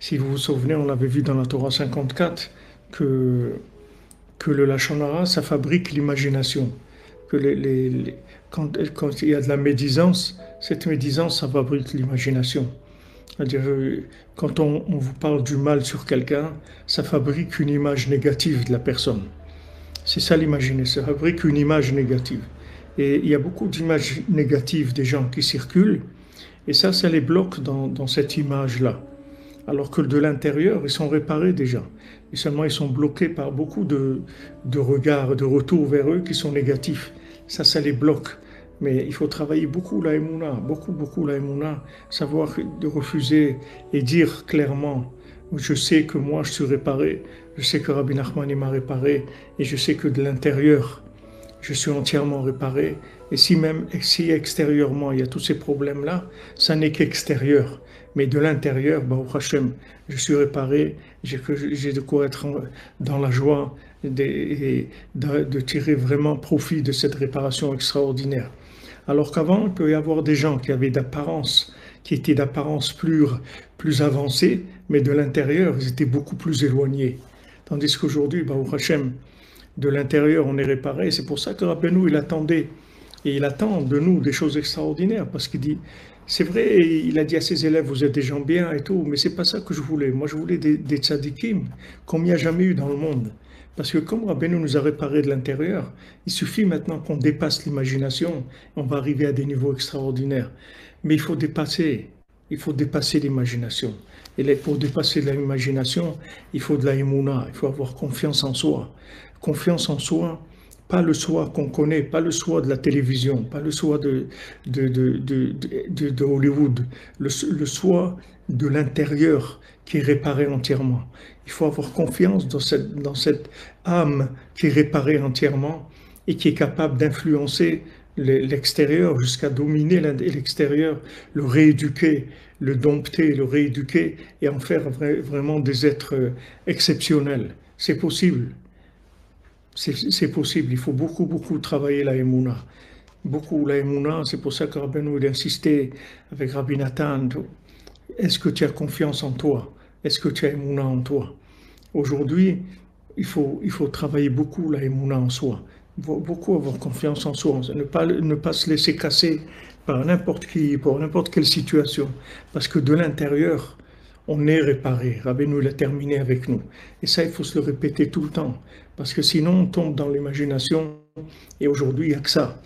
Si vous vous souvenez, on l'avait vu dans la Torah 54 que, que le Lachon Hara, ça fabrique l'imagination. Que quand il y a de la médisance, cette médisance, ça fabrique l'imagination. C'est-à-dire, quand on vous parle du mal sur quelqu'un, ça fabrique une image négative de la personne. C'est ça l'imaginer, ça fabrique une image négative. Et il y a beaucoup d'images négatives des gens qui circulent, et ça les bloque dans cette image-là. Alors que de l'intérieur, ils sont réparés déjà. Et seulement, ils sont bloqués par beaucoup de regards, de retours vers eux qui sont négatifs. Ça les bloque. Mais il faut travailler beaucoup la Emouna, beaucoup la Emouna, savoir de refuser et dire clairement, je sais que moi je suis réparé, je sais que Rabbi Nachman m'a réparé, et je sais que de l'intérieur, je suis entièrement réparé. Et si extérieurement il y a tous ces problèmes-là, ça n'est qu'extérieur. Mais de l'intérieur, Baruch Hashem, je suis réparé, j'ai de quoi être dans la joie de tirer vraiment profit de cette réparation extraordinaire. Alors qu'avant, il peut y avoir des gens qui étaient d'apparence plus avancée, mais de l'intérieur, ils étaient beaucoup plus éloignés. Tandis qu'aujourd'hui, Baruch Hashem, de l'intérieur, on est réparé. C'est pour ça que Rabbeinu, il attendait. Et il attend de nous des choses extraordinaires. Parce qu'il dit, c'est vrai, il a dit à ses élèves, vous êtes des gens bien et tout, mais c'est pas ça que je voulais. Moi, je voulais des tzadikim, comme il n'y a jamais eu dans le monde. Parce que comme Rabbeinu nous a réparé de l'intérieur, il suffit maintenant qu'on dépasse l'imagination, on va arriver à des niveaux extraordinaires. Mais il faut dépasser l'imagination. Et pour dépasser l'imagination, il faut de la émouna, il faut avoir confiance en soi. Confiance en soi, pas le soi qu'on connaît, pas le soi de la télévision, pas le soi de Hollywood, le soi de l'intérieur qui est réparé entièrement. Il faut avoir confiance dans cette âme qui est réparée entièrement et qui est capable d'influencer l'extérieur jusqu'à dominer l'extérieur, le rééduquer, le dompter, le rééduquer et en faire vraiment des êtres exceptionnels. C'est possible. C'est possible. Il faut beaucoup travailler la Emouna. Beaucoup la Emouna. C'est pour ça que Rabbeinu il insistait avec Rabbi Nathan. Est-ce que tu as confiance en toi? Est-ce que tu as Emouna en toi? Aujourd'hui, il faut travailler beaucoup la Emouna en soi. Beaucoup avoir confiance en soi. Ne pas se laisser casser par n'importe qui, pour n'importe quelle situation. Parce que de l'intérieur, on est réparé. Rabbeinu l'a terminé avec nous. Et ça, il faut se le répéter tout le temps. Parce que sinon, on tombe dans l'imagination. Et aujourd'hui, il n'y a que ça.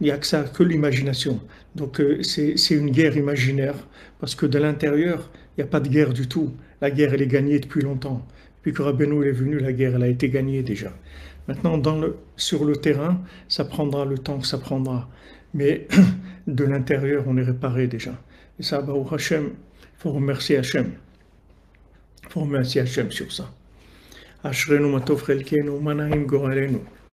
Il n'y a que ça, que l'imagination. Donc, c'est une guerre imaginaire. Parce que de l'intérieur, il n'y a pas de guerre du tout. La guerre, elle est gagnée depuis longtemps. Depuis que Rabbeinu est venu, la guerre, elle a été gagnée déjà. Maintenant, sur le terrain, ça prendra le temps que ça prendra. Mais de l'intérieur, on est réparé déjà. Et ça, Baruch Hashem, il faut remercier Hashem. Il faut remercier Hashem sur ça. Ashrenu matov chelkenu, manaim goralenu.